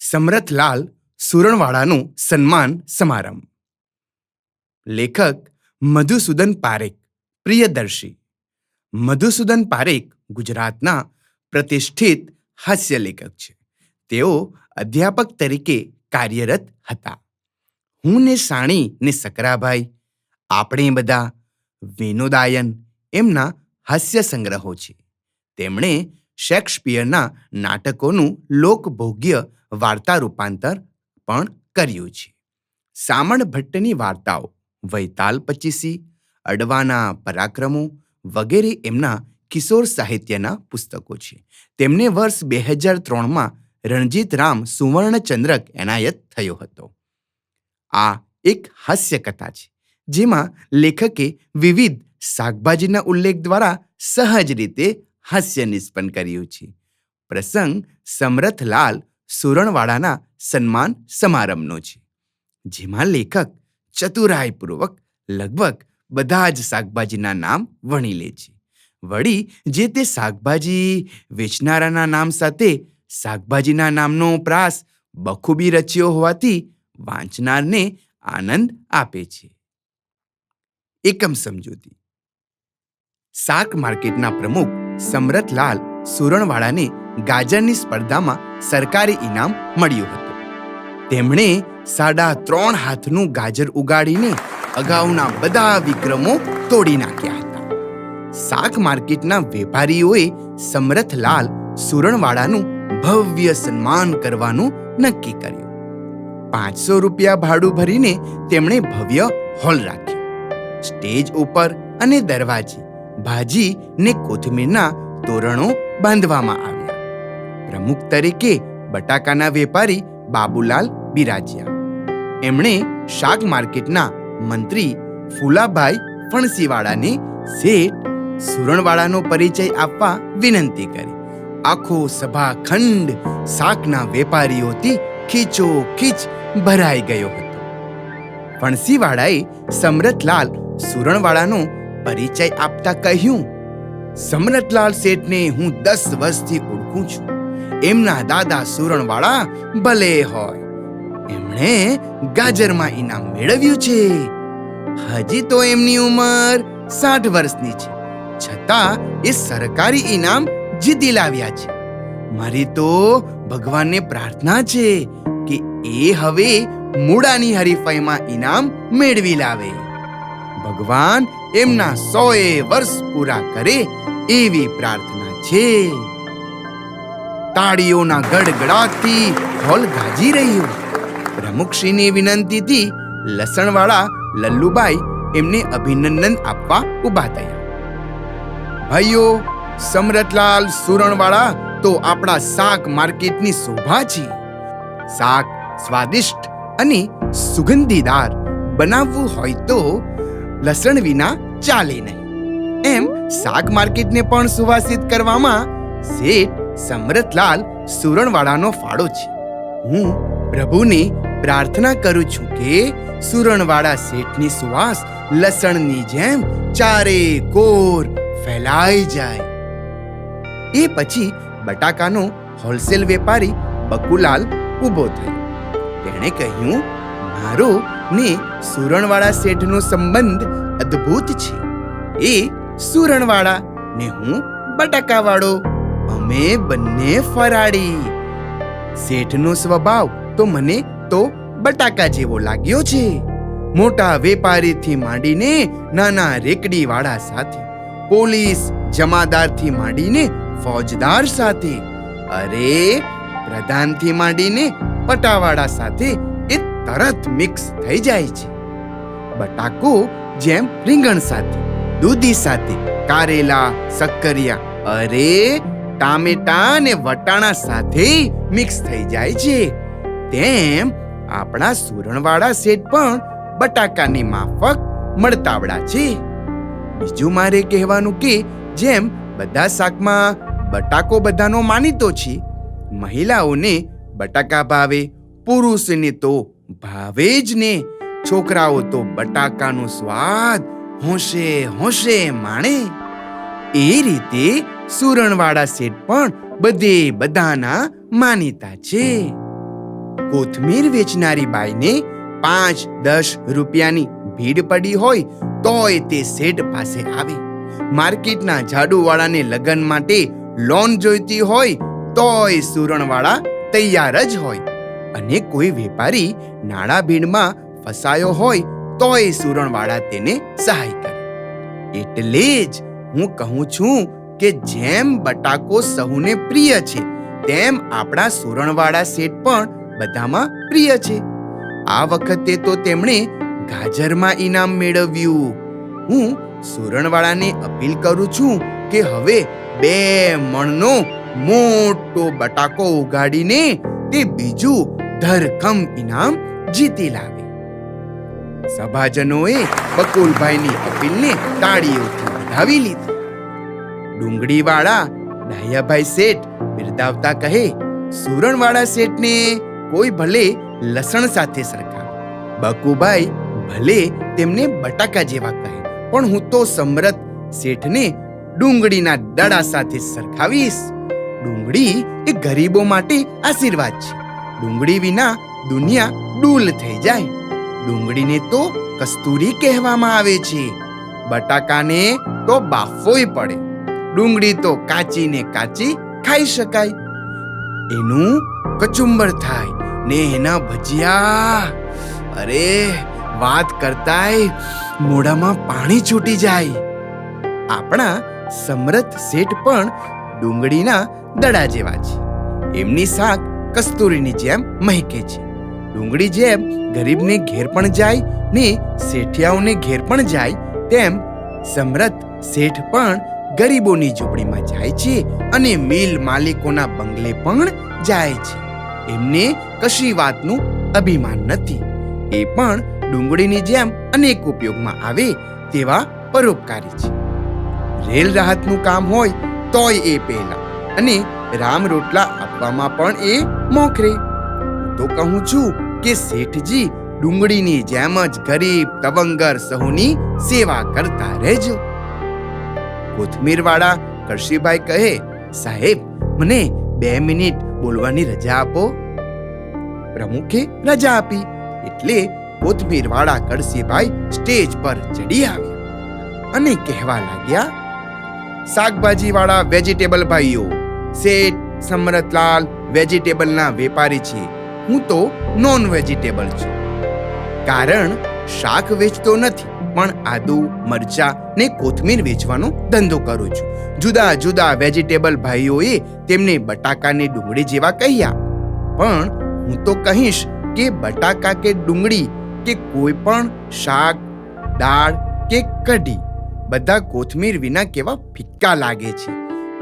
સમરથલાલ સુરણવાળાનું સન્માન સમારંભ. લેખક મધુસૂદન પારેખ. પ્રિયદર્શી. મધુસૂદન પારેખ ગુજરાતના પ્રતિષ્ઠિત હાસ્ય લેખક છે. તેઓ અધ્યાપક તરીકે કાર્યરત હતા. હું ને સાણી ને સકરાભાઈ, આપણે બધા, વિનોદાયન એમના હાસ્ય સંગ્રહો છે. તેમણે શેક્સપિયરના નાટકોનું લોકભોગ્ય વાર્તા રૂપાંતર પણ કર્યું છે. સામળ ભટ્ટની વાર્તાઓ, વૈતાલ પચીસી, અડવાના પરાક્રમો વગેરે એમના કિશોર સાહિત્યના પુસ્તકો છે. તેમને વર્ષ 2003માં રણજીતરામ સુવર્ણચંદ્રક એનાયત થયો હતો. આ એક હાસ્ય કથા છે, જેમાં લેખકે વિવિધ શાકભાજીના ઉલ્લેખ દ્વારા સહજ રીતે હાસ્ય નિષ્પન્ન કર્યું છે. પ્રસંગ સમરથલાલ સુરણવાળાના સન્માન સમારંભનો છે, જેમાં લેખક ચતુરાઈપૂર્વક લગભગ બધા જ શાકભાજીના નામ વણી લે છે. વળી જે તે શાકભાજી વેચનારાના નામ સાથે શાકભાજીના નામનો પ્રાસ બખૂબી રચ્યો હોવાથી વાંચનારને આનંદ આપે છે. એકમ સમજૂતી. શાક માર્કેટના પ્રમુખ સમરથલાલ સુરણવાળાને ગાજરની સ્પર્ધામાં સરકારી ઇનામ મળ્યું હતું. તેમણે 3.5 હાથનું ગાજર ઉગાડીને અગાઉના બધા વિક્રમો તોડી નાખ્યા હતા. શાક માર્કેટના વેપારીઓએ સમરથલાલ સુરણવાળાનું ભવ્ય સન્માન કરવાનું નક્કી કર્યું. 500 રૂપિયા ભાડું ભરીને તેમણે ભવ્ય હોલ રાખ્યો. સ્ટેજ ઉપર અને દરવાજે ભાજી ને કોથમીરના તોરણો બાંધવામાં આવ્યા. પ્રમુખ તરીકે બટાકાના વેપારી બાબુલાલ બિરાજ્યા. એમણે શાક માર્કેટના મંત્રી ફુલાભાઈ ફણસીવાળાને શેઠ સુરણવાળાનો પરિચય આપવા વિનંતી કરી. આખો સભાખંડ શાકના વેપારીઓથી ખીચોખીચ ભરાઈ ગયો હતો. ફણસીવાળાએ સમરથલાલ સુરણવાળાનો પરિચય આપતા કહ્યું, સમરથલાલ શેઠને હું 10 વર્ષથી ઓળખું છું. એમના દાદા સુરણવાળા ભલે હોય, એમણે ગાજરમાં ઇનામ મેળવ્યું છે. હજી તો એમની ઉંમર 60 વર્ષની છે, છતાં એ સરકારી ઇનામ જીતી લાવ્યા છે. મારી તો ભગવાનને પ્રાર્થના છે કે એ હવે મૂળાની હરીફાઈમાં ઇનામ મેળવી લાવે. ભગવાન એમના 100 વર્ષ પૂરા કરે એવી પ્રાર્થના છે. તાળીઓના ગડગડાટથી હોલ ગાજી રહ્યો. પ્રમુખશ્રીની વિનંતીથી લસણવાળા લલ્લુભાઈ એમને અભિનંદન આપવા ઊભા થયા. ભાઈઓ, સમરથલાલ સુરણવાળા તો આપણા શાક માર્કેટની શોભા છે. શાક સ્વાદિષ્ટ અને સુગંધીદાર બનાવવું હોય તો લસણ વિના ચાલે નહીં. એમ શાક માર્કેટને પણ સુવાસિત કરવામાં શેઠ સમરથલાલ સુરણવાળાનો ફાળો છે. હું પ્રભુને પ્રાર્થના કરું છું કે સુરણવાળા શેઠની સુવાસ લસણની જેમ ચારે કોર ફેલાઈ જાય. એ પછી બટાકાનો હોલસેલ વેપારી બકુલાલ ઊભો થયો. તેણે કહ્યું, મારો ને સુરણવાળા શેઠનો સંબંધ અદ્ભુત છે. એ સુરણવાળા ને હું બટાકાવાળો, અમે બંને ફરાળી. શેઠનો સ્વભાવ તો મને તો બટાકા જેવો લાગ્યો છે. મોટા વેપારીથી માંડીને નાના રેકડીવાળા સાથે, પોલીસ જમાદારથી માંડીને ફોજદાર સાથે, અરે પ્રધાનથી માંડીને પટાવાળા સાથે એ તરત મિક્સ થઈ જાય છે. બટાકો જેમ રીંગણ સાથે, દૂધી સાથે, કારેલા, શક્કરિયા, અરે ટામેટા ને વટાણા સાથે મિક્સ થઈ જાય છે, તેમ આપણા સુરણવાળા શેઠ પણ બટાકાની માફક મળતાવડા છે. બીજું મારે કહેવાનું કે જેમ બધા શાકમાં બટાકો બધાનો માનીતો છે, મહિલાઓને બટાકા ભાવે, પુરુષને તો ભાવે જ ને. છોકરાઓ તો બટાકાનો સ્વાદ હોંશે હોંશે માણે. એ રીતે સુરણવાળા શેઠ પણ બધે બધાના માનીતા છે. કોથમીર વેચનારી બાઈને 5-10 રૂપિયાની ભીડ પડી હોય તોય તે શેઠ પાસે આવે. માર્કેટના ઝાડુવાળાને લગ્ન માટે લોન જોઈતી હોય તોય સુરણવાળા તૈયાર જ હોય. અને કોઈ વેપારી નાણાં ભીડમાં ફસાયો હોય તોય સુરણવાળા તેને સહાય કરે. એટલે જ હું કહું છું કે જેમ બટાકો સહુને પ્રિય છે તેમ આપણા સુરણવાળા શેઠ પણ બધામાં પ્રિય છે. આ વખતે તો તેમણે ગાજરમાં ઇનામ મેળવ્યું. હું સુરણવાળાને અપીલ કરું છું કે હવે 2 મણનો મોટો બટાકો ઉગાડીને તે બીજું ધરખમ ઇનામ જીતી લાવે. સભાજનોએ બકુલભાઈની અપીલને તાળીઓથી વધાવી લીધી. ડુંગળીવાળા ડાહ્યાભાઈ શેઠ બિરદાવતા કહે, સુરણવાળા શેઠને કોઈ ભલે લસણ સાથે સરખાવે, બકુભાઈ ભલે તેમને બટાકા જેવા કહે, પણ હું તો સમરથ શેઠને ડુંગળીના દડા સાથે સરખાવીશ. ડુંગળી એ ગરીબો માટે આશીર્વાદ છે. ડુંગળી વિના દુનિયા ડૂલ થઈ જાય. ડુંગળીને તો કસ્તુરી કહેવામાં આવે છે. બટાકાને તો બાફોય પડે. ડુંગળી તો કાચી ને કાચી ખાઈ શકાય. એનું કચુંબર થાય ને એના ભજીયા, અરે વાત કરતાય મોઢામાં પાણી છૂટી જાય. આપણા સમરથ શેઠ પણ ડુંગળીના દડા જેવા છે. એમની શાક કસ્તુરીની જેમ મહેકે છે. ડુંગળી જેમ ગરીબને ઘેર પણ જાય ને શેઠિયાઓને ઘેર પણ જાય તેમ સમરથ શેઠ પણ ગરીબોની ઝૂંપડીમાં જાય છે અને મિલ માલિકોના બંગલે પણ જાય છે. એમને કશી વાતનું અભિમાન નથી. એ પણ ડુંગળીની જેમ અનેક ઉપયોગમાં આવે તેવા પરોપકારી છે. રેલ રાહતનું કામ હોય તોય એ પહેલા અને રામ રોટલા આપવામાં પણ એ મોખરે. તો કહું છું કે શેઠજી ડુંગળીની જેમ જ ગરીબ તવંગર સહુની સેવા કરતા રહેજો. કોથમીરવાળા કરશીભાઈ કહે, સાહેબ મને 2 મિનિટ બોલવાની રજા આપો. પ્રમુખે રજા આપી એટલે કોથમીરવાળા કરશીભાઈ સ્ટેજ પર ચડી આવ્યા અને કહેવા લાગ્યા, શાકભાજીવાળા વેજીટેબલ ભાઈઓ, શેઠ સમરથલાલ વેજીટેબલના વેપારી છે. હું તો નોન વેજીટેબલ છું. કારણ શાક વેચતો નથી, પણ આદુ, મરચા ને કોથમીર વેચવાનો ધંધો કરું છું. જુદા જુદા વેજીટેબલ ભાઈઓએ તેમને બટાકા ને ડુંગળી જેવા કહ્યા, પણ હું તો કહીશ કે બટાકા કે ડુંગળી કે કોઈ પણ શાક, દાળ કે કઢી બધા કોથમીર વિના કેવા ફિક્કા લાગે છે.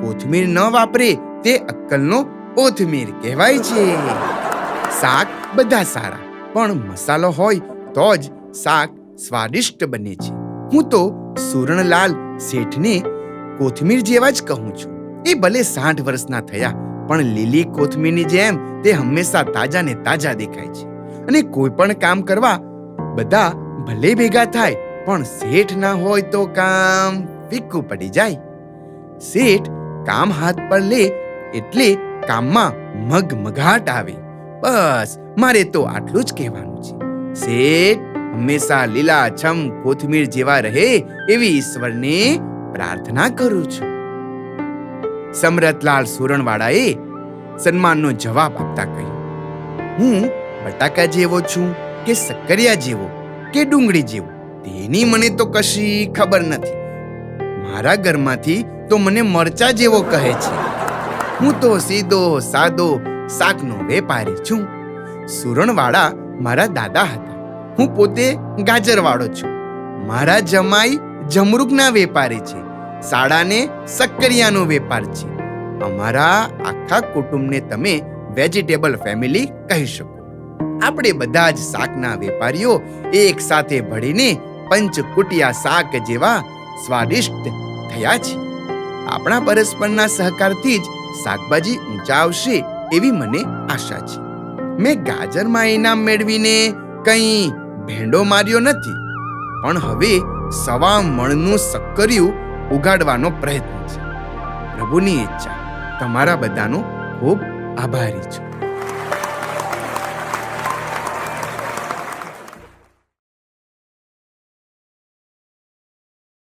કોથમીર ન વાપરે તે અક્કલનો ઓથમીર કહેવાય છે. શાક બધા સારા, પણ મસાલો હોય તો જ શાક સ્વાદિષ્ટ બને છે. હું તો સુરણલાલ શેઠને કોથમીર જેવા જ કહું છું. એ ભલે 60 વર્ષના થયા, પણ લીલી કોથમીરની જેમ તે હંમેશા તાજા ને તાજા દેખાય છે. અને કોઈ પણ કામ કરવા બધા ભલે ભેગા થાય, પણ શેઠ ના હોય તો કામ ફીક્કું પડી જાય. શેઠ કામ હાથ પર લે એટલે કામમાં મગમગાટ આવે. બસ મારે તો આટલું જ કહેવાનું છે. શેઠ હંમેશા લીલાછમ કોથમીર જેવા રહે એવી ઈશ્વરને પ્રાર્થના કરું છું. સમરથલાલ સુરણવાળાએ સન્માનનો જવાબ આપતા કહ્યું, હું બટાકા જેવો છું કે સક્કરિયા જેવો કે ડુંગળી જેવો તેની મને તો કશી ખબર નથી. મારા ઘરમાંથી તો મને મરચા જેવો કહે છે. હું તો સીધો સાદો શાકનો વેપારી છું. સુરણવાળા મારા દાદા હતા. હું પોતે ગાજરવાળો છું. મારા જમાઈ જમરૂકના વેપારી છે. સાડાને સક્કરિયાનો વેપાર છે. અમારા આખા કુટુંબને તમે વેજીટેબલ ફેમિલી કહી શકો. આપણે બધા જ શાકના વેપારીઓ એક સાથે ભળીને પંચકુટિયા શાક જેવા સ્વાદિષ્ટ થયા છે. આપણા પરસ્પરના સહકારથી જ શાકભાજી ઊંચા આવશે એવી મને આશા છે. મેં ગાજરમાં ઇનામ મેળવીને કંઈ ભેંડો માર્યો નથી, પણ હવે 1.25 મણનું સક્કરિયું ઉગાડવાનો પ્રયત્ન છે. પ્રભુની ઈચ્છા. તમારા બધાનો ખૂબ આભારી છું.